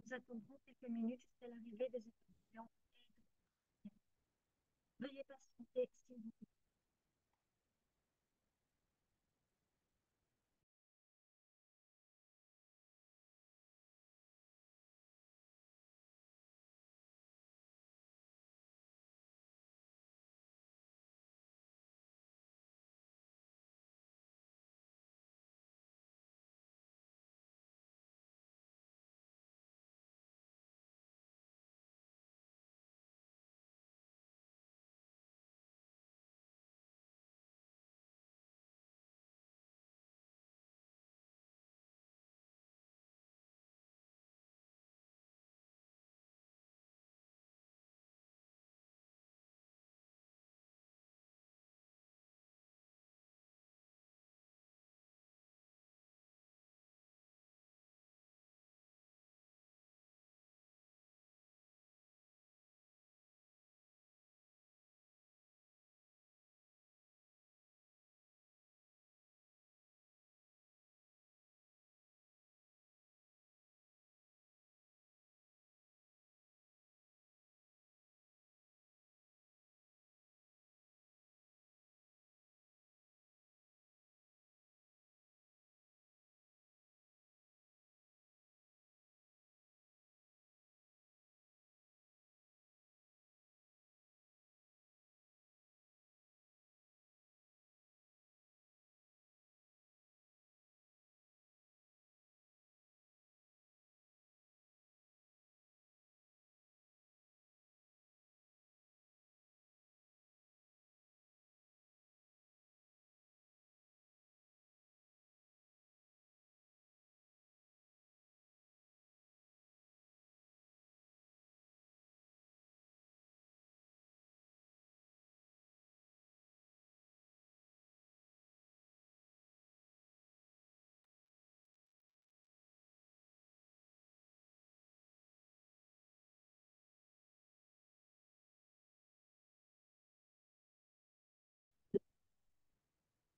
Nous attendrons quelques minutes jusqu'à l'arrivée des étudiants. Veuillez patienter, s'il vous plaît.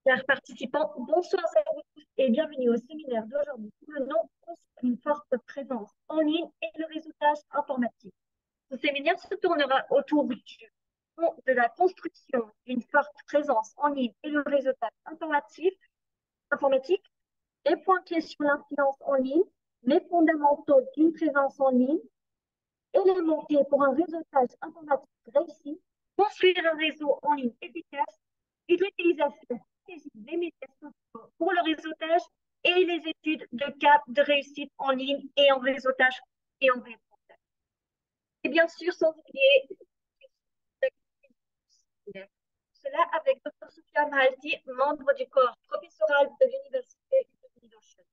Chers participants, bonsoir à vous tous et bienvenue au séminaire d'aujourd'hui. Le nom concerne une forte présence en ligne et le réseautage informatique. Ce séminaire se tournera autour du fond de la construction d'une forte présence en ligne et le réseautage informatique, les points clés sur l'influence en ligne, les fondamentaux d'une présence en ligne, éléments clés pour un réseautage informatique réussi, construire un réseau en ligne efficace et l'utilisation stratégique des médias sociaux pour le réseautage et les études de cas de réussite en ligne et en réseautage et en réseautage. Et bien sûr, sans oublier cela avec Dr. Sofiane Halti, membre du corps professoral de l'Université de Leadership.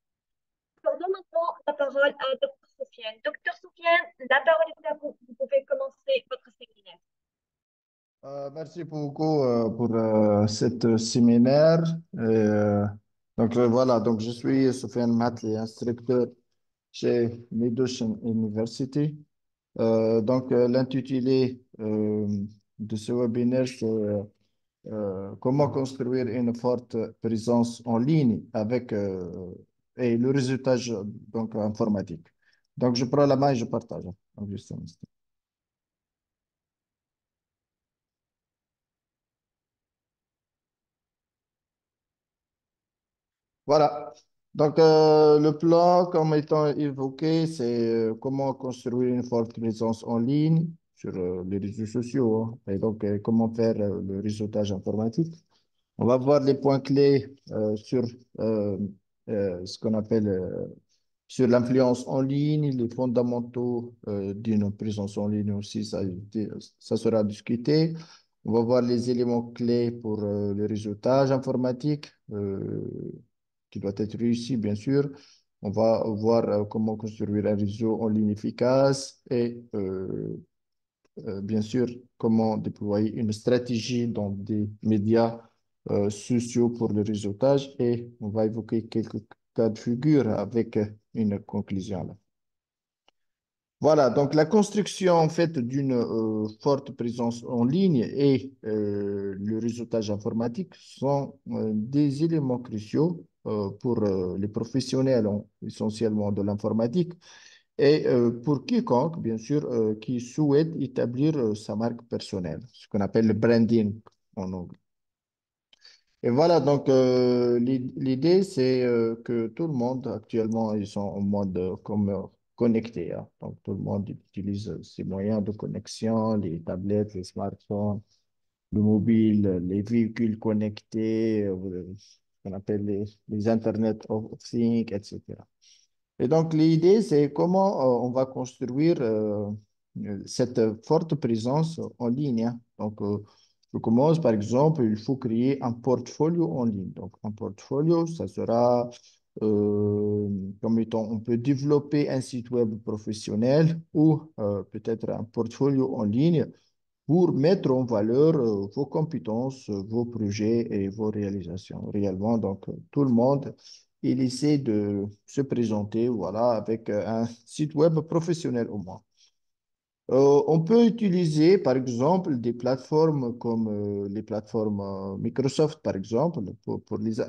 Accordons maintenant la parole à Dr. Sofiane. Dr. Sofiane, la parole est à vous. Vous pouvez commencer votre séminaire. Merci beaucoup pour cette séminaire. Voilà, donc je suis Soufiane Matli, instructeur chez Mid-Ocean University. L'intitulé de ce webinaire, c'est comment construire une forte présence en ligne avec et le résultat informatique. Donc, je prends la main et je partage. Donc, juste un instant. Voilà. Le plan, comme étant évoqué, c'est comment construire une forte présence en ligne sur les réseaux sociaux, hein, et comment faire le réseautage informatique. On va voir les points clés sur euh, ce qu'on appelle sur l'influence en ligne, les fondamentaux d'une présence en ligne aussi, ça sera discuté. On va voir les éléments clés pour le réseautage informatique qui doit être réussi, bien sûr. On va voir comment construire un réseau en ligne efficace et bien sûr comment déployer une stratégie dans des médias sociaux pour le réseautage et on va évoquer quelques cas de figure avec une conclusion là. Voilà, donc la construction en fait d'une forte présence en ligne et le réseautage informatique sont des éléments cruciaux pour les professionnels essentiellement de l'informatique et pour quiconque, bien sûr, qui souhaite établir sa marque personnelle, ce qu'on appelle le branding en anglais. Et voilà, donc l'idée, c'est que tout le monde, actuellement, ils sont en mode comme connecté, hein. Donc tout le monde utilise ces moyens de connexion, les tablettes, les smartphones, le mobile, les véhicules connectés, ce qu'on appelle les Internet of Things, etc. Et donc, l'idée, c'est comment on va construire cette forte présence en ligne, hein. Donc, je commence par exemple, il faut créer un portfolio en ligne. Donc, un portfolio, ça sera comme étant, on peut développer un site web professionnel ou peut-être un portfolio en ligne pour mettre en valeur vos compétences, vos projets et vos réalisations. Réellement, donc, tout le monde, il essaie de se présenter, voilà, avec un site web professionnel au moins. On peut utiliser, par exemple, des plateformes comme les plateformes Microsoft, par exemple,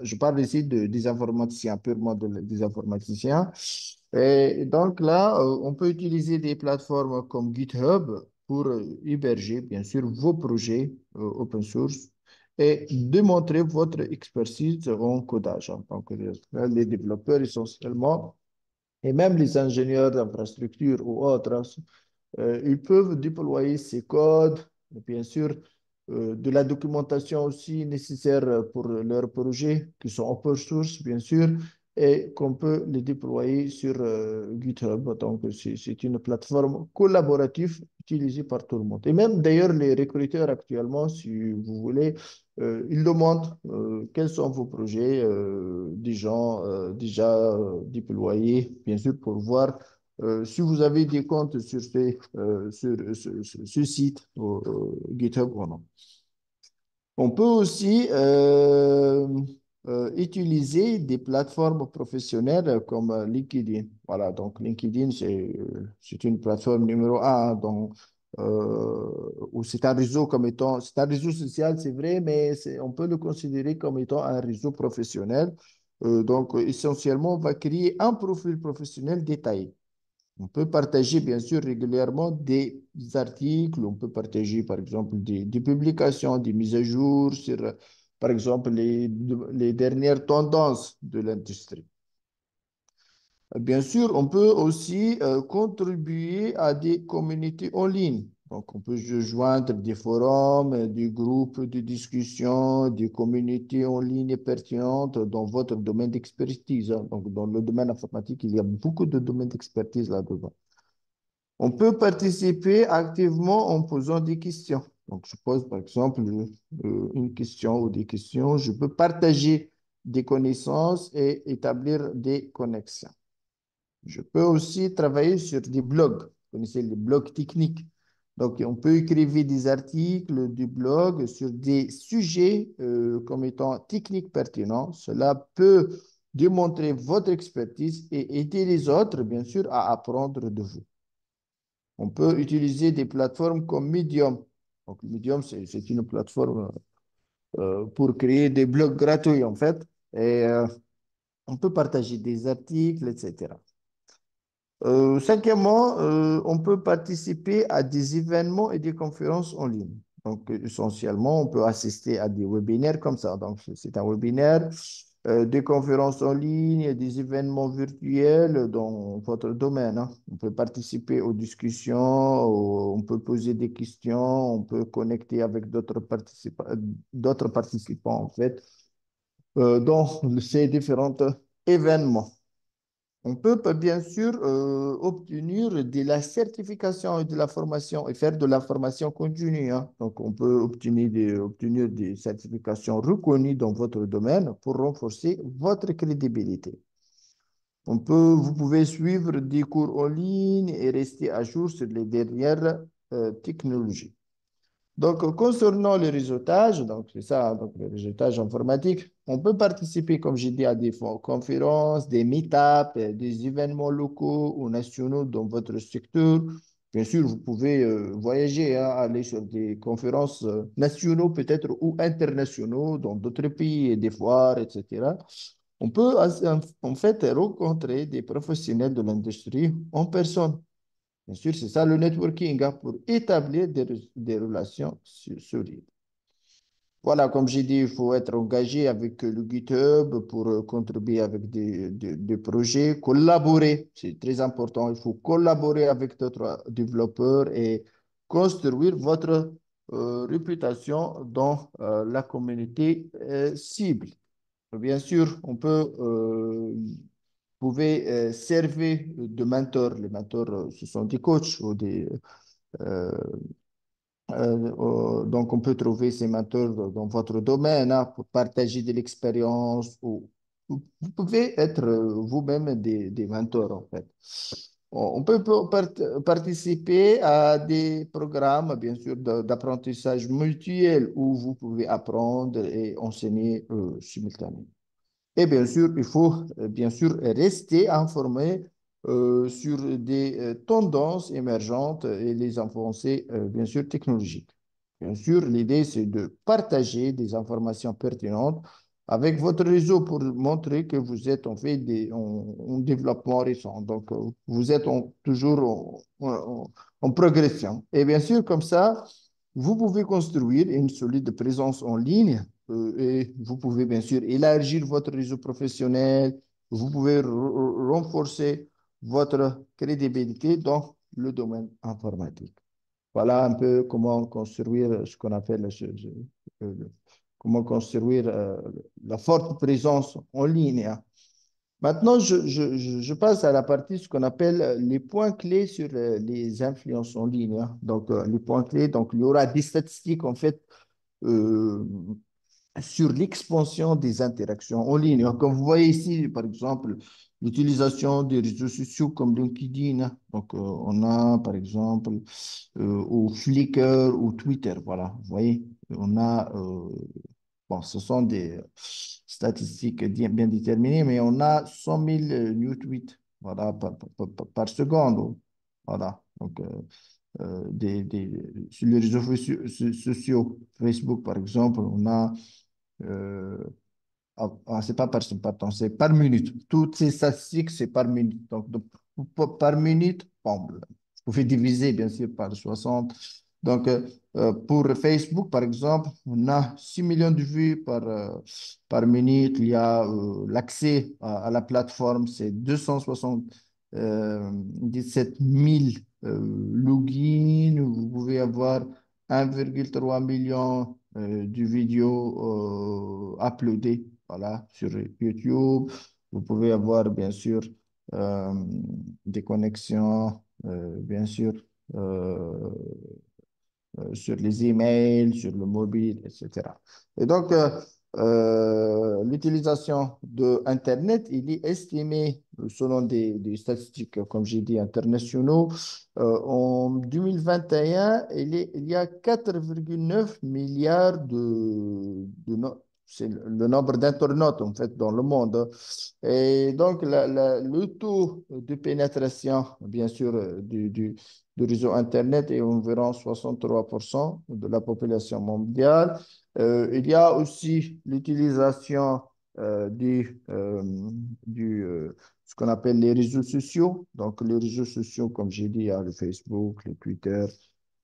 je parle ici des informaticiens, purement des informaticiens. Et donc là, on peut utiliser des plateformes comme GitHub pour héberger, bien sûr, vos projets open source et démontrer votre expertise en codage. Donc, les développeurs essentiellement, et même les ingénieurs d'infrastructure ou autres, ils peuvent déployer ces codes, et bien sûr, de la documentation aussi nécessaire pour leurs projets, qui sont open source, bien sûr, et qu'on peut les déployer sur GitHub. Donc, c'est une plateforme collaborative utilisée par tout le monde. Et même d'ailleurs, les recruteurs actuellement, si vous voulez, ils demandent quels sont vos projets des gens déjà déployés, bien sûr, pour voir si vous avez des comptes sur ce site GitHub ou non. On peut aussi utiliser des plateformes professionnelles comme LinkedIn. Voilà, donc LinkedIn, c'est une plateforme numéro un, hein, où c'est un réseau comme étant, c'est un réseau social, c'est vrai, mais on peut le considérer comme étant un réseau professionnel. Donc, essentiellement, on va créer un profil professionnel détaillé. On peut partager, bien sûr, régulièrement des articles, on peut partager, par exemple, des publications, des mises à jour sur, par exemple, les dernières tendances de l'industrie. Bien sûr, on peut aussi contribuer à des communautés en ligne. Donc, on peut se joindre des forums, des groupes de discussion, des communautés en ligne pertinentes dans votre domaine d'expertise, hein. Donc, dans le domaine informatique, il y a beaucoup de domaines d'expertise là-dedans. On peut participer activement en posant des questions. Donc, je pose par exemple une question ou des questions. Je peux partager des connaissances et établir des connexions. Je peux aussi travailler sur des blogs. Vous connaissez les blogs techniques. Donc, on peut écrire des articles, du blog sur des sujets comme étant techniques pertinents. Cela peut démontrer votre expertise et aider les autres, bien sûr, à apprendre de vous. On peut utiliser des plateformes comme Medium. Donc, Medium, c'est une plateforme pour créer des blogs gratuits, en fait. Et on peut partager des articles, etc. Cinquièmement, on peut participer à des événements et des conférences en ligne. Donc, essentiellement, on peut assister à des webinaires comme ça. Donc, c'est un webinaire, des conférences en ligne, des événements virtuels dans votre domaine, hein. On peut participer aux discussions, on peut poser des questions, on peut connecter avec d'autres participants, en fait, dans ces différents événements. On peut bien sûr obtenir de la certification et de la formation et faire de la formation continue, hein. Donc, on peut obtenir des certifications reconnues dans votre domaine pour renforcer votre crédibilité. Vous pouvez suivre des cours en ligne et rester à jour sur les dernières technologies. Donc, concernant le réseautage, donc c'est ça, hein, donc le réseautage informatique, on peut participer, comme j'ai dit, à des conférences, des meet-ups, des événements locaux ou nationaux dans votre secteur. Bien sûr, vous pouvez voyager, hein, aller sur des conférences nationaux peut-être ou internationaux dans d'autres pays, et des foires, etc. On peut en fait rencontrer des professionnels de l'industrie en personne. Bien sûr, c'est ça le networking, hein, pour établir des relations solides. Voilà, comme j'ai dit, il faut être engagé avec le GitHub pour contribuer avec des projets, collaborer, c'est très important. Il faut collaborer avec d'autres développeurs et construire votre réputation dans la communauté cible. Bien sûr, vous pouvez servir de mentor. Les mentors, ce sont des coachs ou euh, donc, on peut trouver ces mentors dans votre domaine, hein, pour partager de l'expérience. Ou, vous pouvez être vous-même des mentors, en fait. On peut participer à des programmes, bien sûr, d'apprentissage mutuel où vous pouvez apprendre et enseigner simultanément. Et bien sûr, il faut bien sûr rester informé sur des tendances émergentes et les avancées, bien sûr, technologiques. Bien sûr, l'idée, c'est de partager des informations pertinentes avec votre réseau pour montrer que vous êtes en fait en développement récent. Donc, vous êtes toujours en progression. Et bien sûr, comme ça, vous pouvez construire une solide présence en ligne et vous pouvez bien sûr élargir votre réseau professionnel, vous pouvez renforcer votre crédibilité dans le domaine informatique. Voilà un peu comment construire ce qu'on appelle, euh, comment construire la forte présence en ligne, hein. Maintenant, je passe à la partie, ce qu'on appelle les points clés sur les influences en ligne, hein. Donc, les points clés, donc il y aura des statistiques en fait euh, sur l'expansion des interactions en ligne. Comme vous voyez ici, par exemple, l'utilisation des réseaux sociaux comme LinkedIn, hein. Donc, on a, par exemple, ou Flickr ou Twitter. Voilà, vous voyez, on a, bon, ce sont des statistiques bien déterminées, mais on a 100 000 new tweets, voilà, par seconde. Voilà, donc, sur les réseaux sociaux, Facebook, par exemple, on a euh, c'est pas par temps, c'est par minute. Toutes ces statistiques, c'est par minute. Par minute, bon, vous pouvez diviser, bien sûr, par 60. Donc, pour Facebook, par exemple, on a 6 millions de vues par minute. Il y a l'accès à la plateforme, c'est 277 000 logins. Vous pouvez avoir 1,3 million de vidéos uploadées, voilà, sur YouTube. Vous pouvez avoir, bien sûr, euh, des connexions, bien sûr, euh, sur les emails, sur le mobile, etc. Et donc, l'utilisation de Internet, il est estimé, selon des statistiques, comme j'ai dit, internationaux, en 2021, il y a 4,9 milliards c'est le nombre d'internautes, en fait, dans le monde. Et donc, le taux de pénétration, bien sûr, du réseau Internet est environ 63% de la population mondiale. Il y a aussi l'utilisation ce qu'on appelle les réseaux sociaux. Donc, les réseaux sociaux, comme j'ai dit, il y a le Facebook, le Twitter,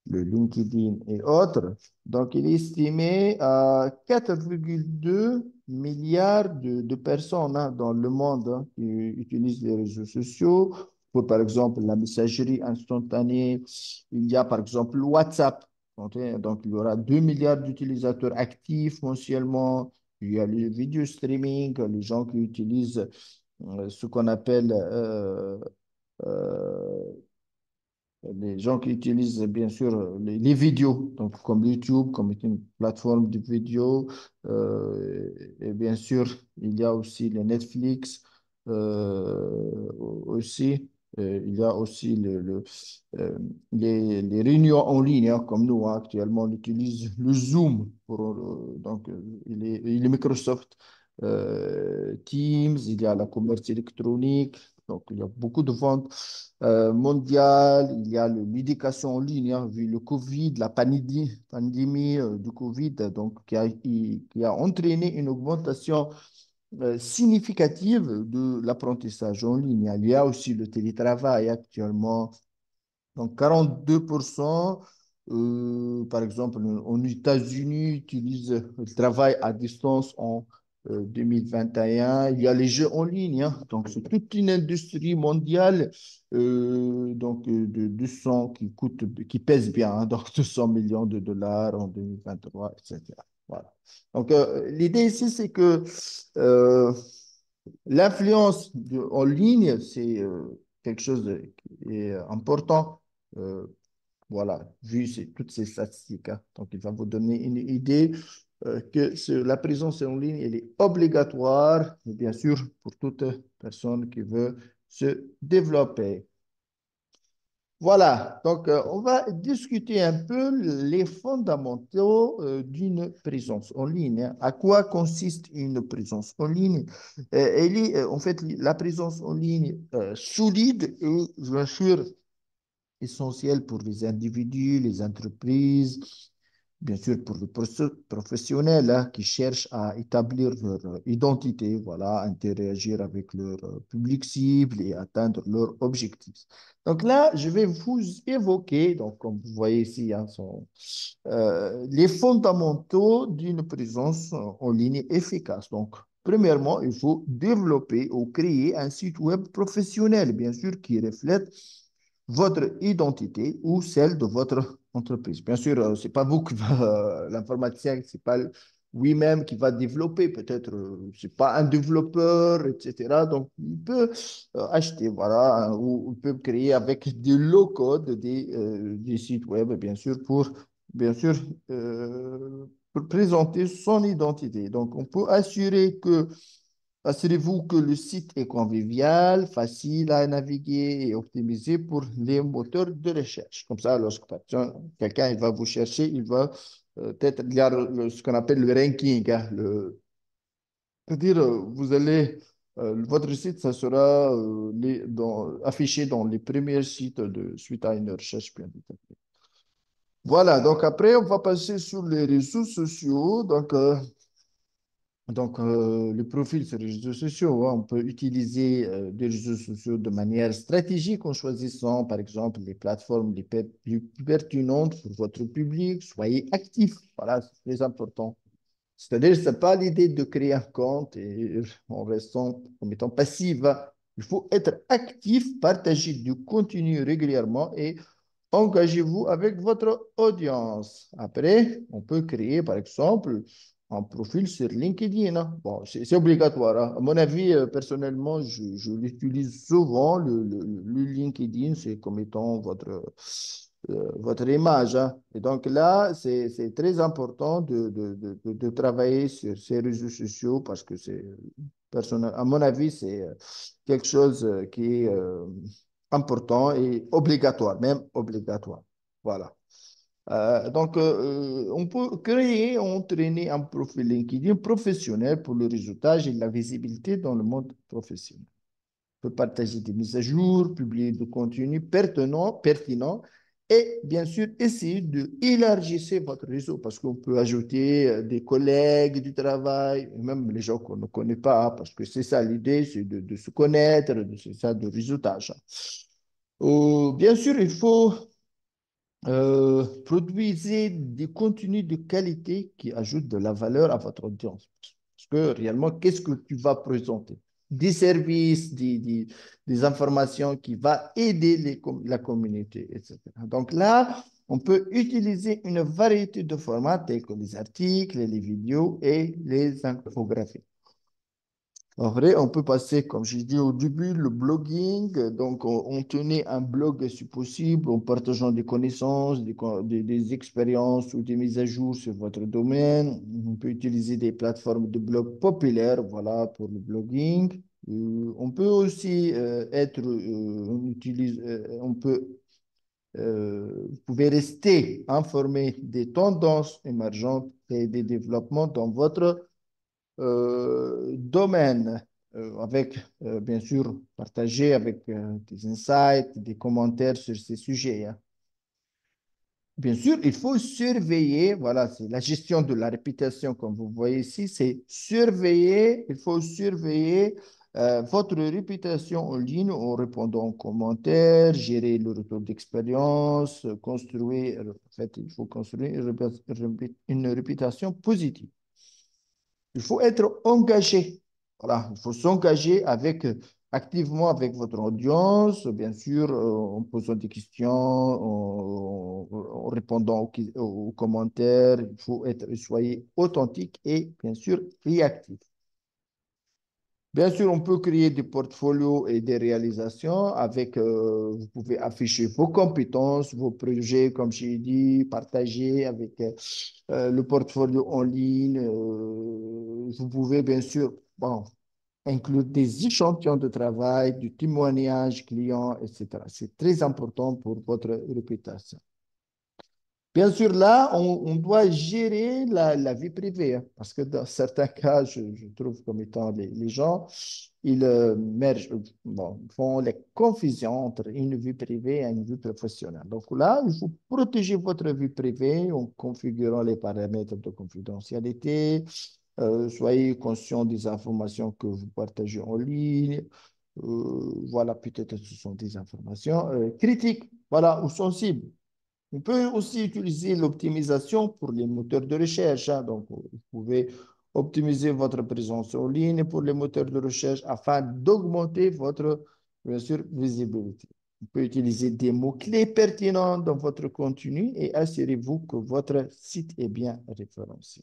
le LinkedIn et autres. Donc, il est estimé à 4,2 milliards de personnes, hein, dans le monde, hein, qui utilisent les réseaux sociaux. Pour, par exemple, la messagerie instantanée, il y a, par exemple, WhatsApp. Donc, il y aura 2 milliards d'utilisateurs actifs mensuellement. Il y a le vidéo streaming, les gens qui utilisent ce qu'on appelle euh, les gens qui utilisent bien sûr les vidéos, donc comme YouTube, comme une plateforme de vidéos. Et bien sûr, il y a aussi le Netflix aussi. Il y a aussi les réunions en ligne, hein, comme nous, hein, actuellement, on utilise le Zoom pour, donc, il est Microsoft Teams, il y a la commerce électronique, donc il y a beaucoup de ventes mondiale, il y a l'éducation en ligne, hein, vu le Covid, la pandémie du Covid, donc qui a entraîné une augmentation significative de l'apprentissage en ligne. Il y a aussi le télétravail actuellement. Donc, 42%, par exemple, aux États-Unis, utilisent le travail à distance en 2021. Il y a les jeux en ligne, hein. Donc, c'est toute une industrie mondiale de 200 qui pèse bien, hein, donc 200 millions de dollars en 2023, etc. Voilà. Donc, l'idée ici, c'est que euh, l'influence en ligne, c'est quelque chose qui est important. Euh, voilà, vu toutes ces statistiques, hein. Donc, il va vous donner une idée que la présence en ligne, elle est obligatoire, et bien sûr, pour toute personne qui veut se développer. Voilà, donc on va discuter un peu les fondamentaux d'une présence en ligne, hein. À quoi consiste une présence en ligne? Elle est, en fait, la présence en ligne solide et bien sûr essentiel pour les individus, les entreprises, bien sûr pour les professionnels hein, qui cherchent à établir leur identité, voilà, interagir avec leur public cible et atteindre leurs objectifs. Donc là, je vais vous évoquer, donc comme vous voyez ici, hein, les fondamentaux d'une présence en ligne efficace. Donc, premièrement, il faut développer ou créer un site web professionnel, bien sûr, qui reflète votre identité ou celle de votre entreprise. Bien sûr, c'est pas vous qui va, l'informaticien, c'est pas lui-même qui va développer, peut-être, c'est pas un développeur, etc. Donc, il peut acheter, voilà, ou il peut créer avec des low-code des sites web, bien sûr, pour présenter son identité. Donc, on peut assurer que Assurez-vous que le site est convivial, facile à naviguer et optimisé pour les moteurs de recherche. Comme ça, lorsque quelqu'un il va vous chercher, il va peut-être il y a ce qu'on appelle le ranking, hein, c'est-à-dire vous allez votre site, ça sera affiché dans les premiers sites suite à une recherche bien déterminée. Voilà, donc après, on va passer sur les réseaux sociaux. Le profil sur les réseaux sociaux, hein, on peut utiliser des réseaux sociaux de manière stratégique en choisissant, par exemple, les plateformes les plus pertinentes pour votre public. Soyez actif. Voilà, c'est très important. C'est-à-dire, ce n'est pas l'idée de créer un compte et en étant passif, hein. Il faut être actif, partager du contenu régulièrement et engagez-vous avec votre audience. Après, on peut créer, par exemple, un profil sur LinkedIn, hein. Bon, c'est obligatoire, hein. À mon avis, personnellement, je l'utilise souvent, le LinkedIn, c'est comme étant votre image, hein. Et donc là, c'est très important de travailler sur ces réseaux sociaux parce que à mon avis, c'est quelque chose qui est important et obligatoire, même obligatoire. Voilà. On peut créer, entraîner un profil LinkedIn professionnel pour le réseautage et la visibilité dans le monde professionnel. On peut partager des mises à jour, publier du contenu pertinent et bien sûr essayer d'élargir votre réseau parce qu'on peut ajouter des collègues du travail, même les gens qu'on ne connaît pas, parce que c'est ça l'idée, c'est de se connaître, c'est ça le réseautage. Bien sûr, il faut produisez des contenus de qualité qui ajoutent de la valeur à votre audience. Parce que réellement, qu'est-ce que tu vas présenter? Des services, des informations qui vont aider la communauté, etc. Donc là, on peut utiliser une variété de formats tels que les articles, les vidéos et les infographies. En vrai, on peut passer, comme j'ai dit au début, le blogging. Donc, on tenait un blog si possible en partageant des connaissances, des expériences ou des mises à jour sur votre domaine. On peut utiliser des plateformes de blog populaires, voilà, pour le blogging. On peut aussi vous pouvez rester informé des tendances émergentes et des développements dans votre domaine, avec, bien sûr, partager avec des insights, des commentaires sur ces sujets, hein. bien sûr, il faut surveiller, voilà, c'est la gestion de la réputation, comme vous voyez ici, c'est surveiller, il faut surveiller votre réputation en ligne en répondant aux commentaires, gérer le retour d'expérience, construire, en fait, il faut construire une réputation positive. Il faut être engagé. Voilà, il faut s'engager avec, activement avec votre audience, bien sûr, en posant des questions, en répondant aux commentaires. Il faut être, soyez authentique et bien sûr réactif. Bien sûr, on peut créer des portfolios et des réalisations avec, vous pouvez afficher vos compétences, vos projets, comme j'ai dit, partager avec le portfolio en ligne. Vous pouvez bien sûr, bon, inclure des échantillons de travail, du témoignage client, etc. C'est très important pour votre réputation. Bien sûr, là, on doit gérer la vie privée, hein, parce que dans certains cas, je trouve comme étant les gens, ils bon, font les confusions entre une vie privée et une vie professionnelle. Donc là, il faut protéger votre vie privée en configurant les paramètres de confidentialité. Soyez conscient des informations que vous partagez en ligne. Voilà, peut-être ce sont des informations critiques, voilà, ou sensibles. On peut aussi utiliser l'optimisation pour les moteurs de recherche, hein. Donc, vous pouvez optimiser votre présence en ligne pour les moteurs de recherche afin d'augmenter votre, bien sûr, visibilité. On peut utiliser des mots-clés pertinents dans votre contenu et assurez-vous que votre site est bien référencé.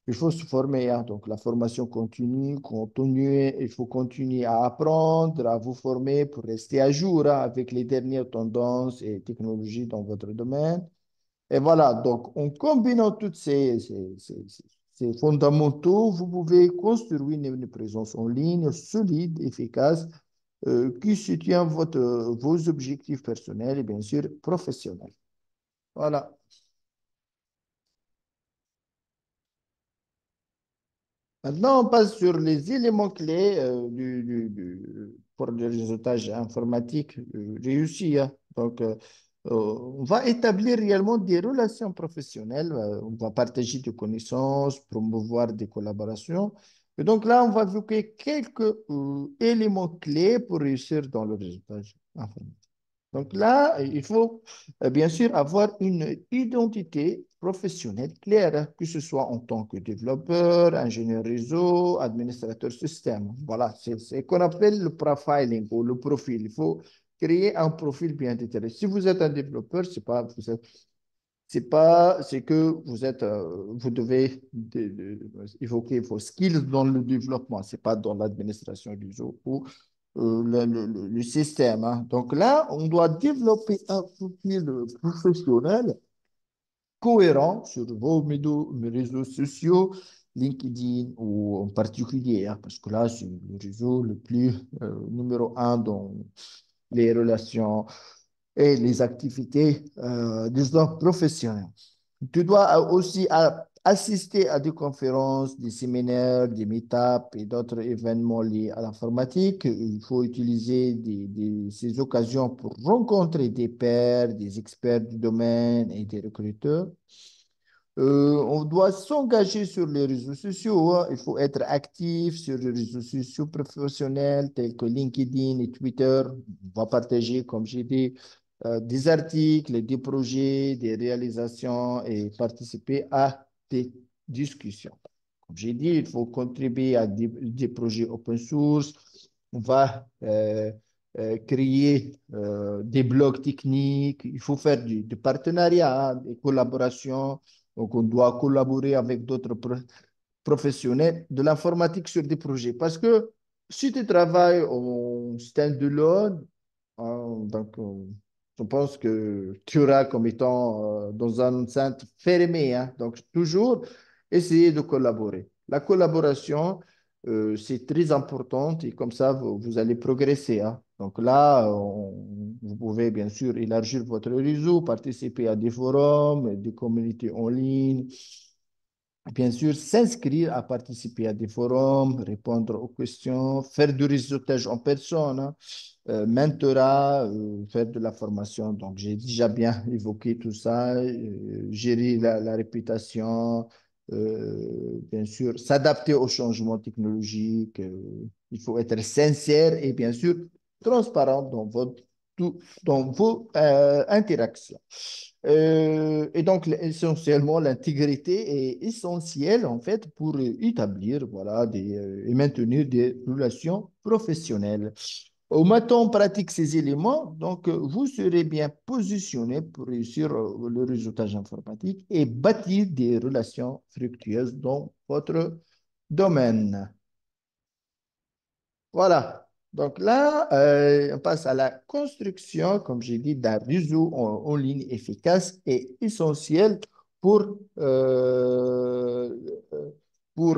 Il faut se former, hein. Donc, la formation continue, continuer, il faut continuer à apprendre, à vous former pour rester à jour, hein, avec les dernières tendances et technologies dans votre domaine. Et voilà, donc en combinant tous ces fondamentaux, vous pouvez construire une présence en ligne solide, efficace, qui soutient vos objectifs personnels et bien sûr professionnels. Voilà. Maintenant, on passe sur les éléments clés pour le réseautage informatique réussi, hein. Donc, on va établir réellement des relations professionnelles, on va partager des connaissances, promouvoir des collaborations. Et donc là, on va évoquer quelques éléments clés pour réussir dans le réseautage informatique. Donc là, il faut bien sûr avoir une identité professionnelle claire, hein, que ce soit en tant que développeur, ingénieur réseau, administrateur système. Voilà, c'est ce qu'on appelle le profiling ou le profil. Il faut créer un profil bien détaillé. Si vous êtes un développeur, c'est pas, c'est que vous êtes, vous devez évoquer vos skills dans le développement, c'est pas dans l'administration du réseau ou le système, hein. Donc là, on doit développer un profil professionnel cohérent sur vos réseaux sociaux, LinkedIn ou en particulier, hein, parce que là, c'est le réseau le plus numéro un dans les relations et les activités, disons, professionnelles. Tu dois aussi assister à des conférences, des séminaires, des meet-ups et d'autres événements liés à l'informatique. Il faut utiliser ces occasions pour rencontrer des pairs, des experts du domaine et des recruteurs. On doit s'engager sur les réseaux sociaux, hein. Il faut être actif sur les réseaux sociaux professionnels tels que LinkedIn et Twitter. On va partager, comme j'ai dit, des articles, des projets, des réalisations et participer à des discussions. Comme j'ai dit, il faut contribuer à des projets open source. On va créer des blogs techniques. Il faut faire du partenariat, hein, des collaborations. Donc, on doit collaborer avec d'autres professionnels de l'informatique sur des projets. Parce que si tu travailles en stand-alone, donc, je pense que tu auras comme étant dans un enceinte fermé, hein. Donc, toujours essayer de collaborer. La collaboration, c'est très important et comme ça, vous allez progresser, hein. Donc là, vous pouvez bien sûr élargir votre réseau, participer à des forums, des communautés en ligne, bien sûr, s'inscrire à participer à des forums, répondre aux questions, faire du réseautage en personne, hein, mentorat, faire de la formation. Donc, j'ai déjà bien évoqué tout ça, gérer la réputation, bien sûr, s'adapter aux changements technologiques. Il faut être sincère et bien sûr transparent dans vos interactions. Et donc, essentiellement, l'intégrité est essentielle, en fait, pour établir, voilà, et maintenir des relations professionnelles. Au matin, on pratique ces éléments, donc vous serez bien positionné pour réussir le réseautage informatique et bâtir des relations fructueuses dans votre domaine. Voilà. Donc là, on passe à la construction, comme j'ai dit, d'un réseau en ligne efficace et essentiel pour, euh, pour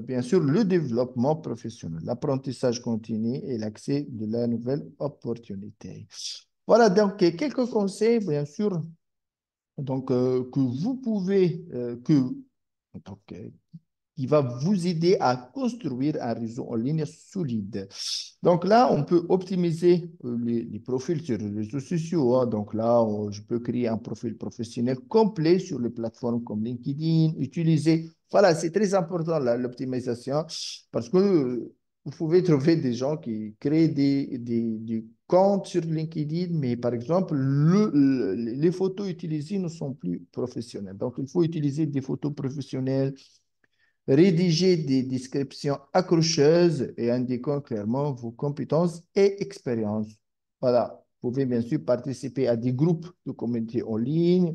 bien sûr, le développement professionnel, l'apprentissage continu et l'accès de la nouvelle opportunité. Voilà donc quelques conseils, bien sûr, donc, que vous pouvez, donc, qui va vous aider à construire un réseau en ligne solide. Donc là, on peut optimiser les profils sur les réseaux sociaux, hein. Donc là, je peux créer un profil professionnel complet sur les plateformes comme LinkedIn, utiliser. Voilà, c'est très important l'optimisation parce que vous pouvez trouver des gens qui créent des comptes sur LinkedIn, mais par exemple, les photos utilisées ne sont plus professionnelles. Donc, il faut utiliser des photos professionnelles, rédiger des descriptions accrocheuses et indiquant clairement vos compétences et expériences. Voilà. Vous pouvez bien sûr participer à des groupes de communauté en ligne,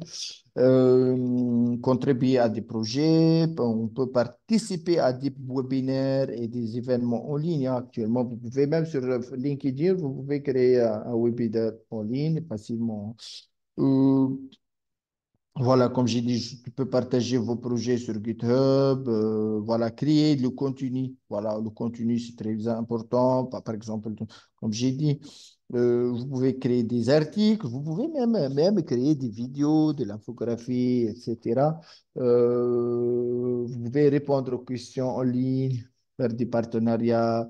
contribuer à des projets, on peut participer à des webinaires et des événements en ligne, hein. Actuellement, vous pouvez même sur LinkedIn, vous pouvez créer un webinaire en ligne facilement. Euh, voilà, comme j'ai dit, tu peux partager vos projets sur GitHub, voilà, créer le contenu. Voilà, le contenu, c'est très important. Par exemple, comme j'ai dit, vous pouvez créer des articles, vous pouvez même créer des vidéos, de l'infographie, etc. Vous pouvez répondre aux questions en ligne, faire des partenariats,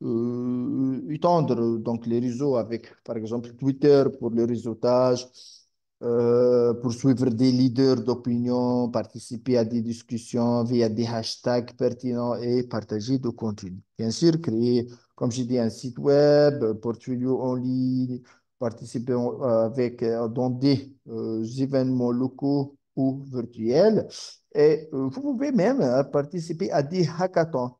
étendre donc les réseaux avec, par exemple, Twitter pour le réseautage, poursuivre des leaders d'opinion, participer à des discussions via des hashtags pertinents et partager du contenu. Bien sûr, créer, comme j'ai dit, un site web, portfolio en ligne, participer dans des événements locaux ou virtuels. Et vous pouvez même participer à des hackathons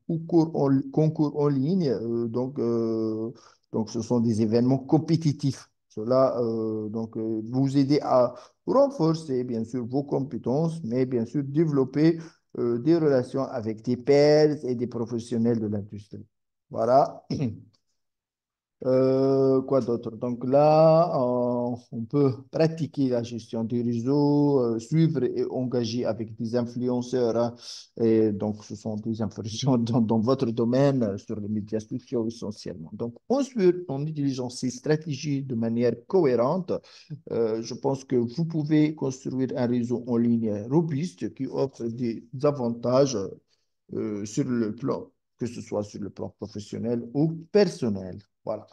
concours en ligne. Donc, ce sont des événements compétitifs. Cela vous aider à renforcer, bien sûr, vos compétences, mais bien sûr, développer des relations avec des pairs et des professionnels de l'industrie. Voilà. Quoi d'autre? Donc là, on peut pratiquer la gestion du réseau, suivre et engager avec des influenceurs, hein. Et donc, ce sont des informations dans votre domaine, sur les médias sociaux essentiellement. Donc, ensuite, en utilisant ces stratégies de manière cohérente, je pense que vous pouvez construire un réseau en ligne robuste qui offre des avantages sur le plan, que ce soit sur le plan professionnel ou personnel. Voilà.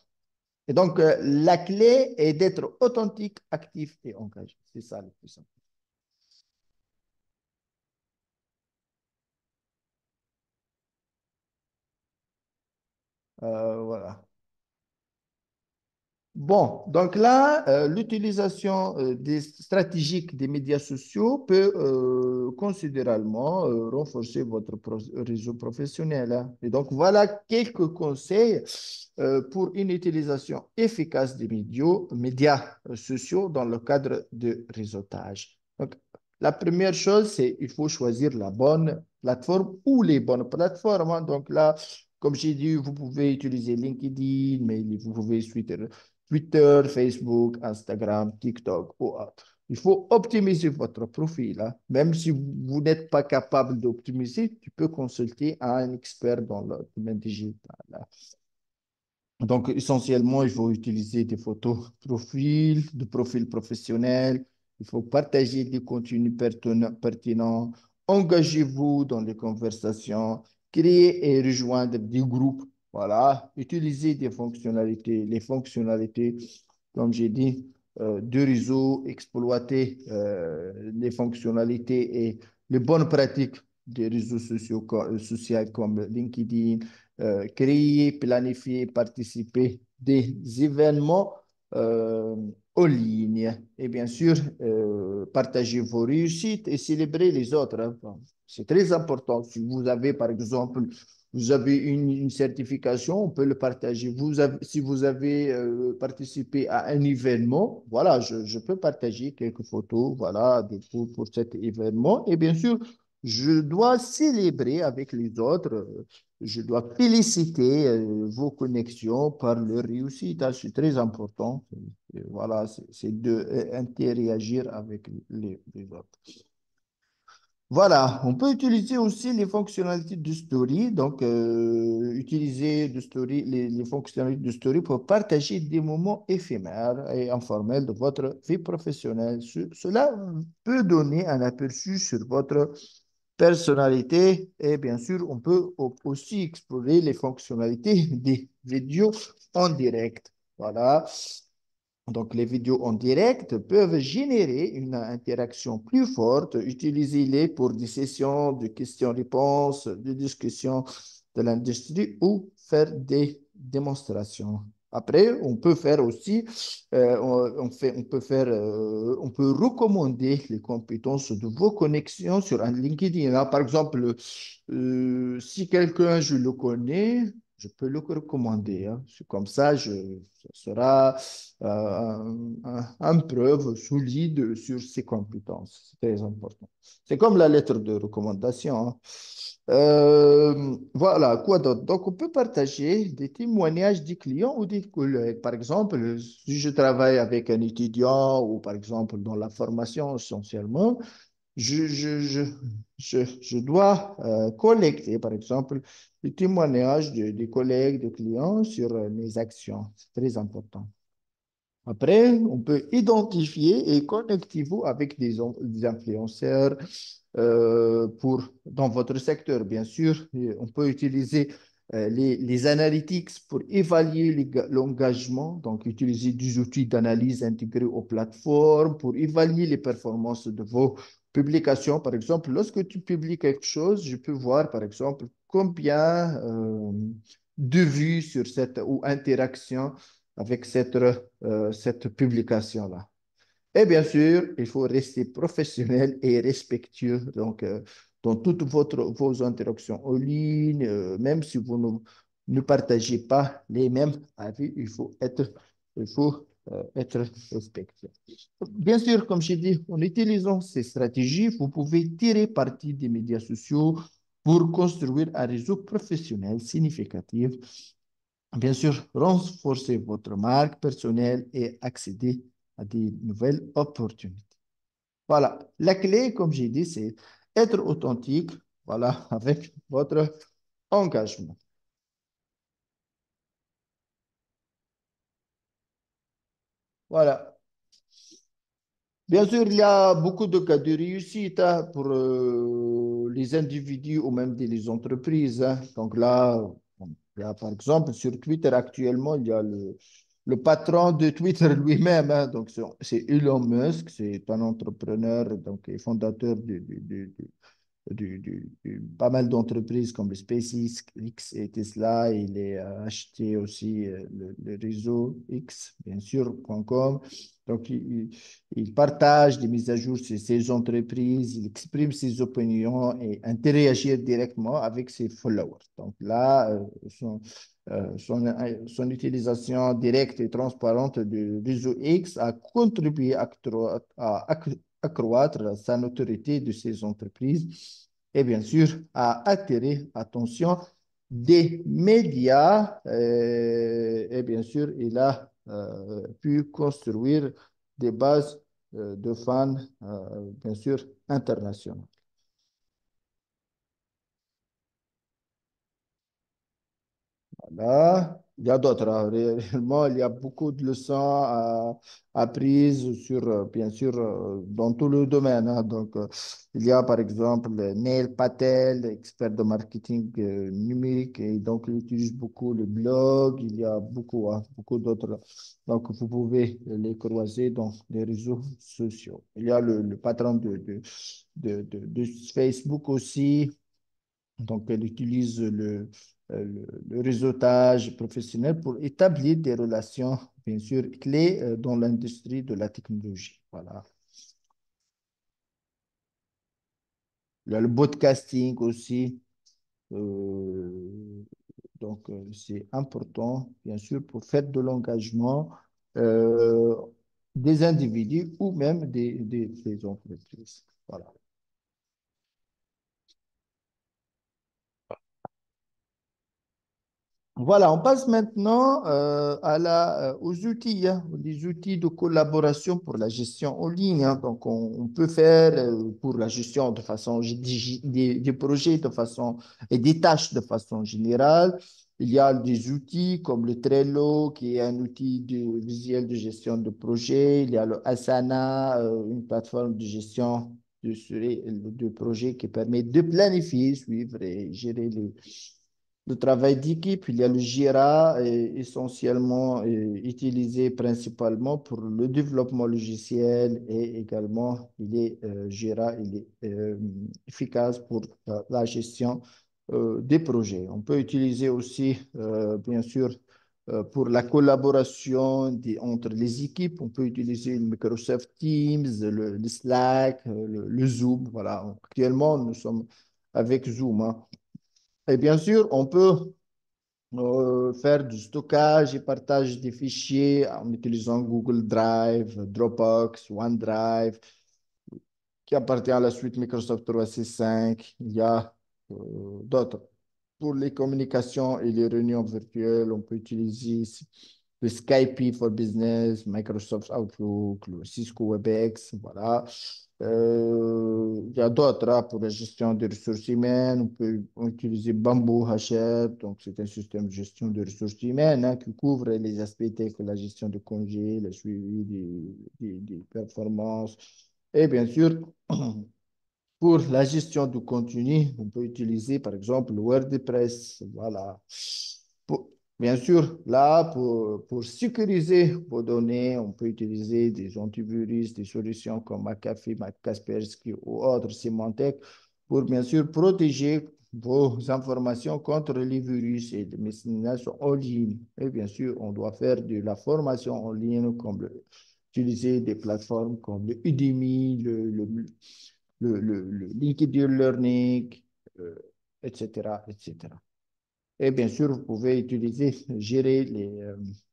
Et donc, la clé est d'être authentique, actif et engagé. C'est ça le plus simple. Voilà. Bon, donc là, l'utilisation des stratégiques des médias sociaux peut considérablement renforcer votre réseau professionnel, hein. Et donc, voilà quelques conseils pour une utilisation efficace des médias sociaux dans le cadre de réseautage. Donc, la première chose, c'est il faut choisir la bonne plateforme ou les bonnes plateformes, hein. Donc là, comme j'ai dit, vous pouvez utiliser LinkedIn, mais vous pouvez suivre Twitter, Facebook, Instagram, TikTok ou autre. Il faut optimiser votre profil, hein. Même si vous n'êtes pas capable d'optimiser, tu peux consulter un expert dans le domaine digital, hein. Donc, essentiellement, il faut utiliser des photos de profil professionnel. Il faut partager des contenus pertinents, Engagez-vous dans les conversations, créez et rejoindre des groupes. Voilà, utilisez des fonctionnalités, les fonctionnalités, comme j'ai dit, de réseau, exploiter les fonctionnalités et les bonnes pratiques des réseaux sociaux, sociaux comme LinkedIn, créer, planifier, participer des événements euh, en ligne. Et bien sûr, partagez vos réussites et célébrez les autres, hein. Bon, c'est très important. Si vous avez, par exemple, vous avez une certification, on peut le partager. Si vous avez participé à un événement, voilà, je peux partager quelques photos, voilà, pour cet événement. Et bien sûr, je dois célébrer avec les autres. Je dois féliciter vos connexions par leur réussite, hein. C'est très important. Et voilà, c'est de interagir avec les autres. Voilà, on peut utiliser aussi les fonctionnalités de Story. Donc, utiliser de story, les fonctionnalités de Story pour partager des moments éphémères et informels de votre vie professionnelle. Cela peut donner un aperçu sur votre personnalité et bien sûr, on peut aussi explorer les fonctionnalités des vidéos en direct. Voilà. Donc, les vidéos en direct peuvent générer une interaction plus forte. Utilisez-les pour des sessions de questions-réponses, de discussions de l'industrie ou faire des démonstrations. Après, on peut faire aussi, on peut faire, on peut recommander les compétences de vos connexions sur un LinkedIn, hein. Par exemple, si quelqu'un, je le connais, je peux le recommander, hein. C'est comme ça, ce sera une preuve solide sur ses compétences. C'est très important. C'est comme la lettre de recommandation, hein. Voilà, quoi d'autre? Donc, on peut partager des témoignages des clients ou des collègues. Par exemple, si je travaille avec un étudiant ou par exemple dans la formation essentiellement, je, je, je, je dois collecter, par exemple, les témoignages des collègues, des clients sur mes actions. C'est très important. Après, on peut identifier et connectez-vous avec des influenceurs dans votre secteur, bien sûr. Et on peut utiliser les analytics pour évaluer l'engagement, donc utiliser des outils d'analyse intégrés aux plateformes pour évaluer les performances de vos publications. Par exemple, lorsque tu publies quelque chose, je peux voir, par exemple, combien de vues sur cette ou interactions avec cette publication-là. Et bien sûr, il faut rester professionnel et respectueux. Donc, dans toutes vos interactions en ligne, même si vous ne partagez pas les mêmes avis, il faut, être respectueux. Bien sûr, comme j'ai dit, en utilisant ces stratégies, vous pouvez tirer parti des médias sociaux pour construire un réseau professionnel significatif. Bien sûr, renforcer votre marque personnelle et accéder à des nouvelles opportunités. Voilà, la clé, comme j'ai dit, c'est être authentique, voilà, avec votre engagement. Voilà. Bien sûr, il y a beaucoup de cas de réussite, hein, pour les individus ou même les entreprises, hein. Donc là, bon, il y a, par exemple, sur Twitter actuellement, il y a le patron de Twitter lui-même, hein. Donc c'est Elon Musk, c'est un entrepreneur donc, et fondateur pas mal d'entreprises comme le SpaceX X et Tesla. Il a acheté aussi le réseau X, bien sûr, .com. Donc, il partage des mises à jour sur ses entreprises, il exprime ses opinions et interagit directement avec ses followers. Donc là, son utilisation directe et transparente du réseau X a contribué à accroître sa notoriété de ses entreprises et bien sûr à attirer l'attention des médias. Et bien sûr, il a pu construire des bases de fans, bien sûr, internationaux. Là, il y a d'autres, hein. Réellement, il y a beaucoup de leçons apprises sur, bien sûr, dans tout le domaine, hein. Donc, il y a par exemple Neil Patel, expert de marketing numérique, et donc il utilise beaucoup le blog. Il y a beaucoup, hein, beaucoup d'autres. Donc, vous pouvez les croiser dans les réseaux sociaux. Il y a le patron de Facebook aussi. Donc, elle utilise le réseautage professionnel pour établir des relations, bien sûr, clés dans l'industrie de la technologie. Voilà. Il y a le podcasting aussi. Euh, donc, c'est important, bien sûr, pour faire de l'engagement euh, des individus ou même des entreprises. Voilà. Voilà, on passe maintenant aux outils, hein, les outils de collaboration pour la gestion en ligne, hein. Donc, on peut faire pour la gestion de façon des projets de façon et des tâches de façon générale. Il y a des outils comme le Trello, qui est un outil visuel de gestion de projet. Il y a le Asana, une plateforme de gestion de projets qui permet de planifier, suivre et gérer le travail d'équipe. Il y a le Jira, essentiellement utilisé principalement pour le développement logiciel, et également Jira, il est efficace pour la gestion des projets. On peut utiliser aussi, bien sûr, pour la collaboration entre les équipes. On peut utiliser le Microsoft Teams, le Slack, le Zoom. Voilà. Actuellement, nous sommes avec Zoom, hein. Et bien sûr, on peut faire du stockage et partage des fichiers en utilisant Google Drive, Dropbox, OneDrive, qui appartient à la suite Microsoft 365. Il y a d'autres. Pour les communications et les réunions virtuelles, on peut utiliser le Skype for Business, Microsoft Outlook, le Cisco WebEx, voilà. Il y a d'autres, hein, pour la gestion des ressources humaines. On peut utiliser Bamboo HR, donc c'est un système de gestion des ressources humaines, hein, qui couvre les aspects tels que la gestion de congés, le suivi des performances. Et bien sûr, pour la gestion du contenu, on peut utiliser par exemple WordPress. Voilà. Bien sûr, là, pour sécuriser vos données, on peut utiliser des antivirus, des solutions comme McAfee, Kaspersky ou autres Symantec pour bien sûr protéger vos informations contre les virus et les messages en ligne. Et bien sûr, on doit faire de la formation en ligne, comme utiliser des plateformes comme le Udemy, le LinkedIn Learning, euh, etc., etc. Et bien sûr, vous pouvez gérer les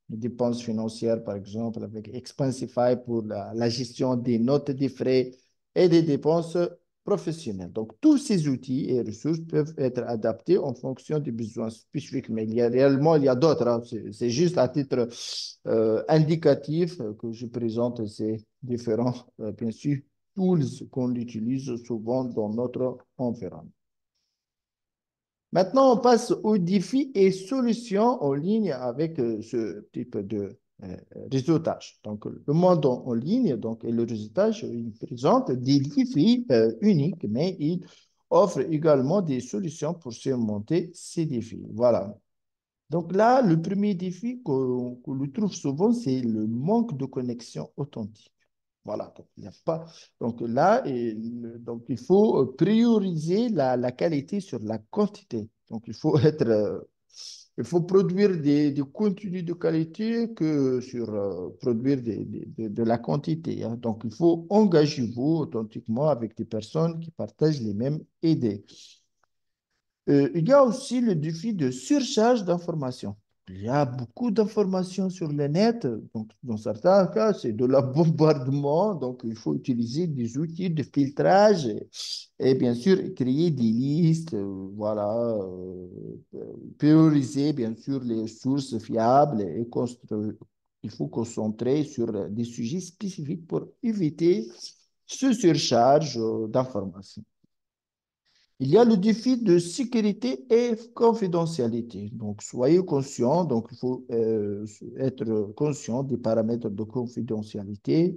dépenses financières, par exemple, avec Expensify pour la gestion des notes des frais et des dépenses professionnelles. Donc, tous ces outils et ressources peuvent être adaptés en fonction des besoins spécifiques. Mais réellement, il y a d'autres, hein. C'est juste à titre indicatif que je présente ces différents, bien sûr, tools qu'on utilise souvent dans notre environnement. Maintenant, on passe aux défis et solutions en ligne avec ce type de réseautage. Donc, le monde en ligne donc, et le réseautage, il présente des défis uniques, mais il offre également des solutions pour surmonter ces défis. Voilà. Donc là, le premier défi qu'on le trouve souvent, c'est le manque de connexion authentique. Voilà, donc il n'y a pas. Donc là, donc il faut prioriser la qualité sur la quantité. Donc il faut il faut produire des contenus de qualité que sur produire de la quantité, hein. Donc il faut engager vous authentiquement avec des personnes qui partagent les mêmes idées. Il y a aussi le défi de surcharge d'informations. Il y a beaucoup d'informations sur le net, donc dans certains cas, c'est de la bombardement, donc il faut utiliser des outils de filtrage et bien sûr créer des listes, voilà, prioriser bien sûr les sources fiables et il faut concentrer sur des sujets spécifiques pour éviter ce surcharge d'informations. Il y a le défi de sécurité et confidentialité. Donc, soyez conscient. Donc, il faut être conscient des paramètres de confidentialité.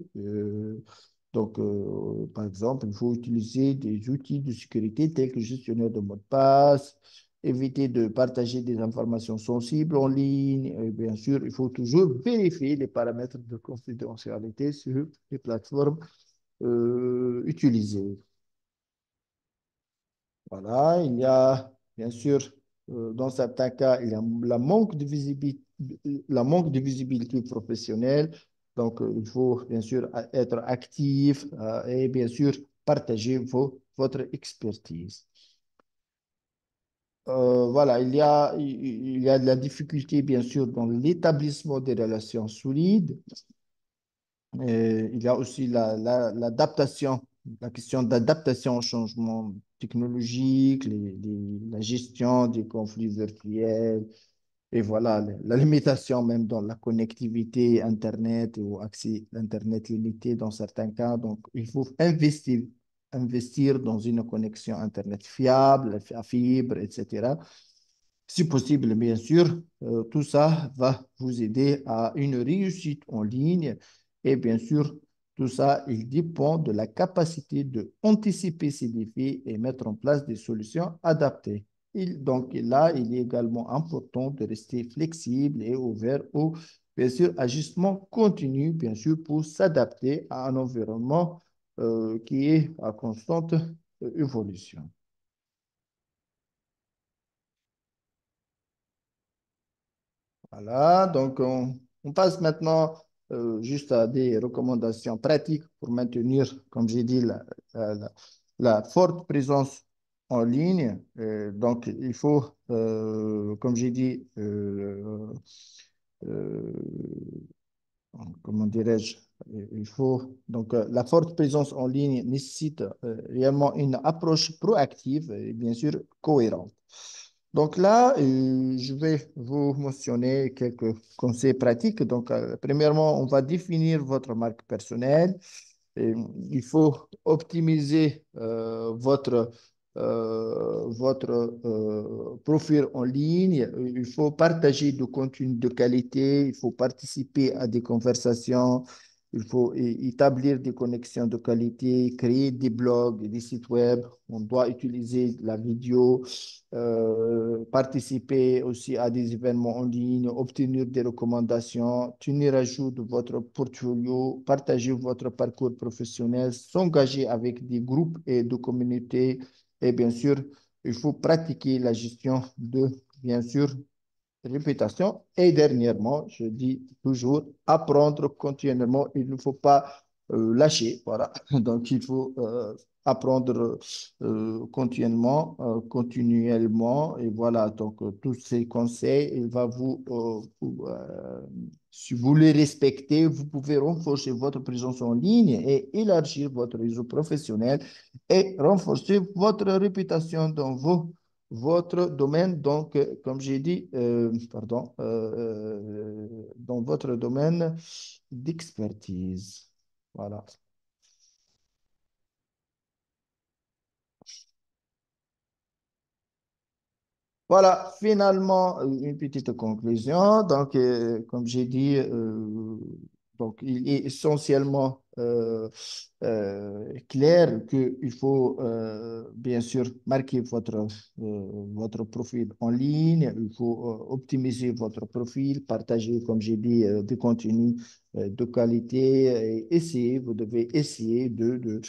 Par exemple, il faut utiliser des outils de sécurité tels que le gestionnaire de mots de passe, éviter de partager des informations sensibles en ligne. Et bien sûr, il faut toujours vérifier les paramètres de confidentialité sur les plateformes utilisées. Voilà, il y a, bien sûr, dans certains cas, il y a la manque de visibilité professionnelle. Donc, il faut, bien sûr, être actif et, bien sûr, partager votre expertise. Voilà, il y a de la difficulté, bien sûr, dans l'établissement des relations solides. Il y a aussi l'adaptation, la question d'adaptation au changement technologique, la gestion des conflits virtuels, et voilà, la limitation même dans la connectivité Internet ou accès à Internet limité dans certains cas. Donc, il faut investir dans une connexion Internet fiable, à fibre, etc. Si possible, bien sûr, tout ça va vous aider à une réussite en ligne. Et bien sûr, tout ça, il dépend de la capacité de anticiper ces défis et mettre en place des solutions adaptées. Donc là, il est également important de rester flexible et ouvert au, bien sûr, ajustement continu, bien sûr, pour s'adapter à un environnement qui est à constante évolution. Voilà, donc on passe maintenant juste à des recommandations pratiques pour maintenir, comme j'ai dit, la- la- la forte présence en ligne. Donc, il faut, comme j'ai dit, euh, comment dirais-je, il faut, donc la forte présence en ligne nécessite réellement une approche proactive et bien sûr cohérente. Donc là, je vais vous mentionner quelques conseils pratiques. Donc, premièrement, on va définir votre marque personnelle. Et il faut optimiser votre profil en ligne. Il faut partager du contenu de qualité. Il faut participer à des conversations. Il faut établir des connexions de qualité, créer des blogs, des sites web. On doit utiliser la vidéo, participer aussi à des événements en ligne, obtenir des recommandations, tenir à jour de votre portfolio, partager votre parcours professionnel, s'engager avec des groupes et de communautés. Et bien sûr, il faut pratiquer la gestion de, bien sûr, réputation. Et dernièrement, je dis toujours, apprendre continuellement. Il ne faut pas lâcher. Voilà. Donc, il faut apprendre continuellement. Et voilà. Donc, tous ces conseils, il va si vous les respectez, vous pouvez renforcer votre présence en ligne et élargir votre réseau professionnel et renforcer votre réputation dans votre domaine, donc, comme j'ai dit, dans votre domaine d'expertise. Voilà. Voilà, finalement, une petite conclusion. Donc, comme j'ai dit, donc, il est essentiellement clair qu'il faut bien sûr marquer votre profil en ligne. Il faut optimiser votre profil, partager, comme j'ai dit, du contenu de qualité. Et vous devez essayer de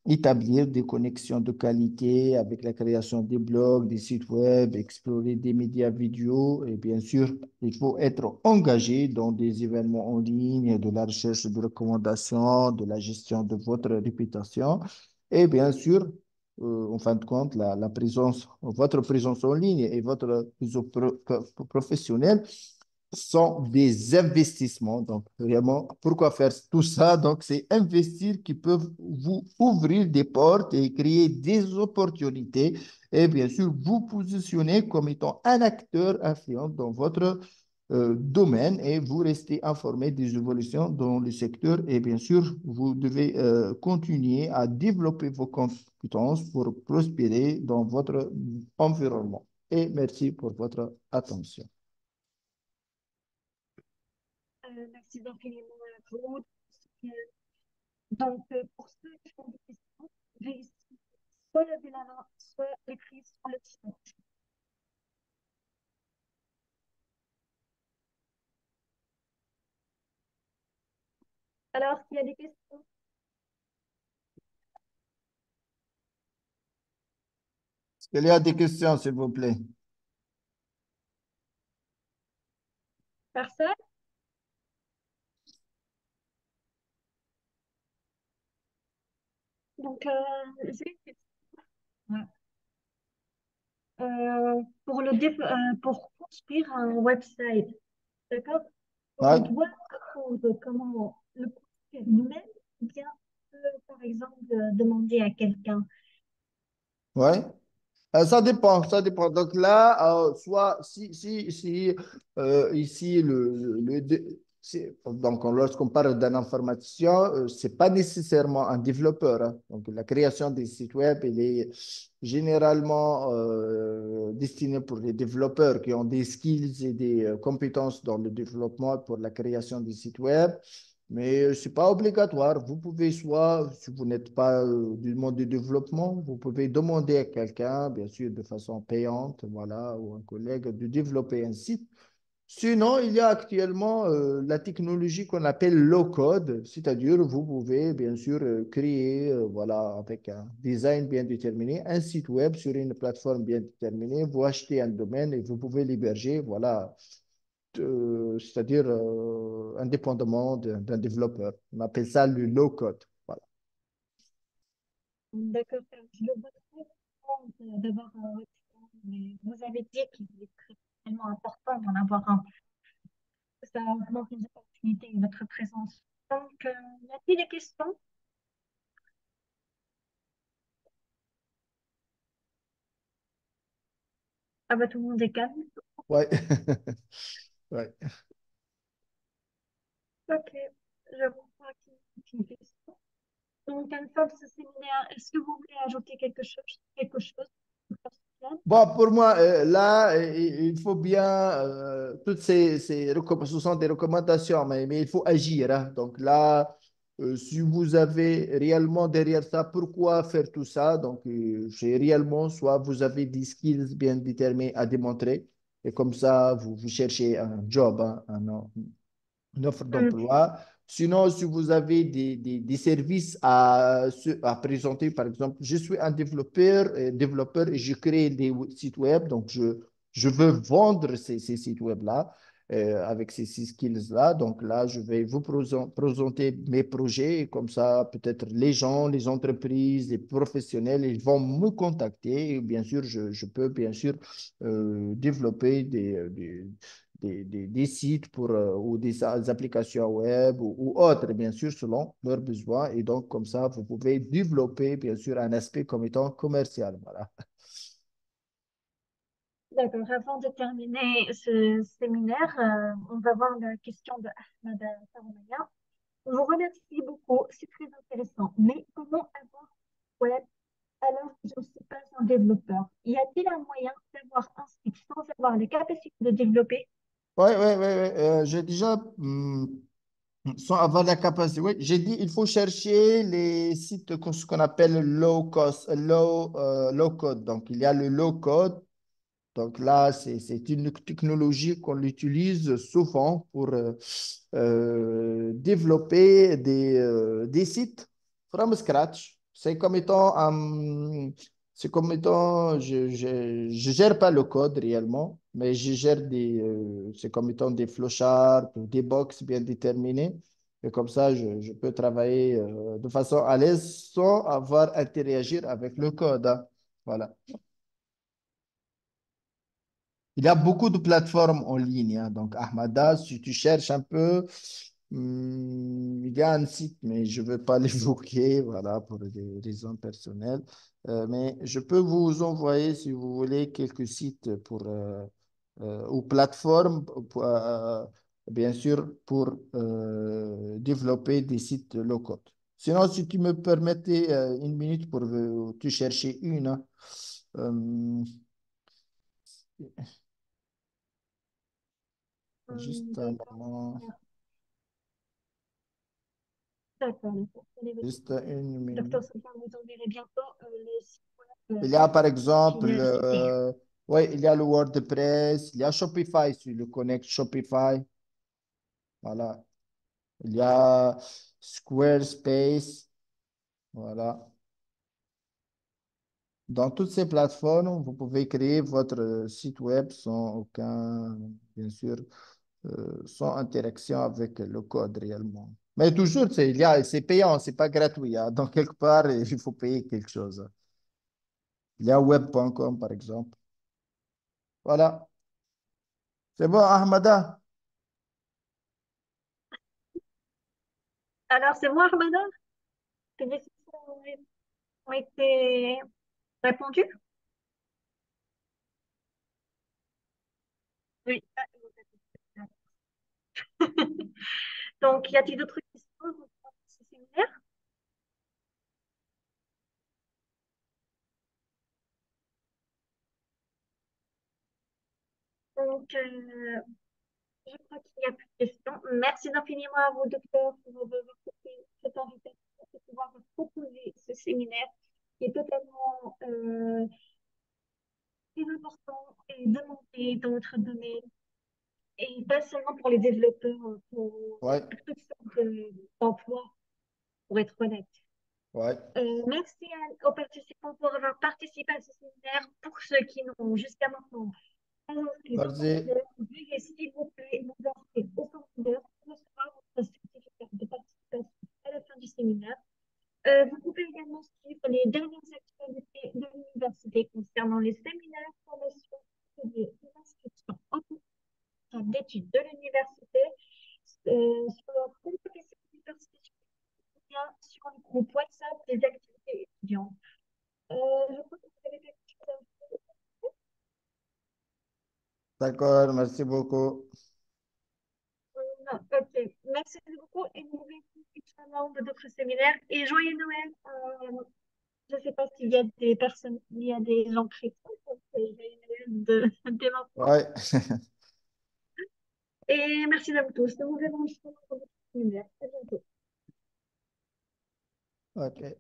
établir des connexions de qualité avec la création des blogs, des sites web, explorer des médias vidéo et bien sûr, il faut être engagé dans des événements en ligne, de la recherche de recommandations, de la gestion de votre réputation et bien sûr, en fin de compte, votre présence en ligne et votre réseau professionnel sont des investissements. Donc, vraiment, pourquoi faire tout ça? Donc, c'est investir qui peuvent vous ouvrir des portes et créer des opportunités et bien sûr, vous positionner comme étant un acteur influent dans votre domaine et vous restez informé des évolutions dans le secteur. Et bien sûr, vous devez continuer à développer vos compétences pour prospérer dans votre environnement. Et merci pour votre attention. Merci infiniment à vous. Donc, pour ceux qui ont des questions, veuillez soit lever la main, soit l'écrire sur le chat. Alors, s'il y a des questions, Il y a des questions, s'il vous plaît. personne? Donc, j'ai une question. Ouais. Pour construire un website, d'accord? On Ouais, doit apprendre comment le construire nous-mêmes ou bien, par exemple, demander à quelqu'un. ouais. Ça dépend, ça dépend. Donc là, soit si ici, donc lorsqu'on parle d'un informaticien, c'est pas nécessairement un développeur, hein. Donc la création des sites web, elle est généralement destinée pour les développeurs qui ont des skills et des compétences dans le développement pour la création des sites web. Mais ce n'est pas obligatoire. Vous pouvez soit, si vous n'êtes pas du monde du développement, vous pouvez demander à quelqu'un, bien sûr de façon payante, voilà, ou un collègue, de développer un site. Sinon, il y a actuellement la technologie qu'on appelle low code, c'est-à-dire vous pouvez bien sûr créer, voilà, avec un design bien déterminé, un site web sur une plateforme bien déterminée. Vous achetez un domaine et vous pouvez l'héberger, voilà, c'est-à-dire indépendamment d'un développeur. On appelle ça le low code. Voilà. D'accord, je le vois très bien d'avoir un website, mais vous avez dit qu'il est tellement important d'en avoir un. Ça augmente les opportunités et notre présence. Donc, y a-t-il des questions? Ah bah, tout le monde est calme. Ouais. Ouais. Ok, je vois qu'il y a une question. Donc, une fois ce séminaire, est-ce que vous voulez ajouter quelque chose? Bon, pour moi, là, il faut bien, toutes ce sont des recommandations, mais il faut agir, hein. Donc là, si vous avez réellement derrière ça, pourquoi faire tout ça? Donc, c'est réellement, soit vous avez des skills bien déterminés à démontrer, et comme ça, vous cherchez un job, hein, une offre Hmm. d'emploi. Sinon, si vous avez des services à présenter, par exemple, je suis un développeur et je crée des sites web, donc je veux vendre ces sites web-là avec ces skills-là. Donc là, je vais vous présenter mes projets et comme ça, peut-être les gens, les entreprises, les professionnels, ils vont me contacter et bien sûr, je peux bien sûr développer des sites ou des applications web ou autres, bien sûr, selon leurs besoins. Et donc, comme ça, vous pouvez développer, bien sûr, un aspect comme étant commercial. Voilà. D'accord, avant de terminer ce séminaire, on va voir la question de Ahmed Taroumaya. Je vous remercie beaucoup, c'est très intéressant. Mais comment avoir un web alors que je ne suis pas un développeur? Y a-t-il un moyen d'avoir un site sans avoir les capacités de développer? Oui, oui, oui, oui. J'ai déjà, sans avoir la capacité, oui, j'ai dit, il faut chercher les sites ce qu'on appelle low cost, low code. Donc, il y a le low code. Donc là, c'est une technologie qu'on utilise souvent pour développer des sites from scratch. C'est comme étant, je gère pas le code réellement, mais je gère c'est comme étant des flowcharts ou des box bien déterminés. Et comme ça, je peux travailler de façon à l'aise sans avoir à interagir avec le code, hein. Voilà. Il y a beaucoup de plateformes en ligne, hein. Donc, Ahmada, si tu cherches un peu, il y a un site, mais je ne veux pas l'évoquer, voilà, pour des raisons personnelles. Mais je peux vous envoyer, si vous voulez, quelques sites ou plateformes, bien sûr, pour développer des sites low-code. Sinon, si tu me permettais une minute pour te chercher une, hein. Euh, juste un D'accord. moment, D'accord. D'accord. juste une minute. Docteur Sofiane, vous enverrez bientôt les sites web Il y a par exemple, universitaires. ouais, il y a le WordPress, il y a Shopify, si tu le connectes Shopify, voilà. Il y a Squarespace, voilà. Dans toutes ces plateformes, vous pouvez créer votre site web sans aucun, bien sûr, sans interaction avec le code réellement. Mais toujours, c'est payant, c'est pas gratuit, hein. Donc, quelque part, il faut payer quelque chose. Il y a web.com, par exemple. Voilà. C'est bon, Ahmada? Alors, c'est moi, Armada? Tes questions ont été répondues? Oui. Donc, y a-t-il d'autres questions pour ce séminaire? Donc, je crois qu'il n'y a plus de questions. Merci infiniment à vous, docteur, pour avoir accepté cette invitation et pouvoir vous proposer ce séminaire qui est totalement très important et demandé dans notre domaine. Et pas seulement pour les développeurs, Ouais, pour toutes sortes d'emplois, pour être honnête. ouais. Merci aux participants pour avoir participé à ce séminaire. Pour ceux qui n'ont jusqu'à maintenant pas inscrit au Merci. formulaire, veuillez s'il vous plaît vous inscrire au formulaire pour recevoir votre certificat de participation à la fin du séminaire. Vous pouvez également suivre les dernières actualités de l'université concernant les séminaires, formations, ateliers et inscriptions en programme d'études de l'université sur leur compte officiel de l'université bien sur le groupe WhatsApp des activités étudiantes. Je crois que vous avez quelque chose à ajouter. D'accord, merci beaucoup. Non, ok, merci beaucoup et nous verrons Inch'Allah de d'autres séminaires et joyeux Noël. Je ne sais pas s'il y a des personnes, il y a des gens chrétiens, donc joyeux Noël dès maintenant. Ouais, Et merci à vous tous. Nous nous verrons Inch'Allah dans d'autres séminaires. À bientôt. ok.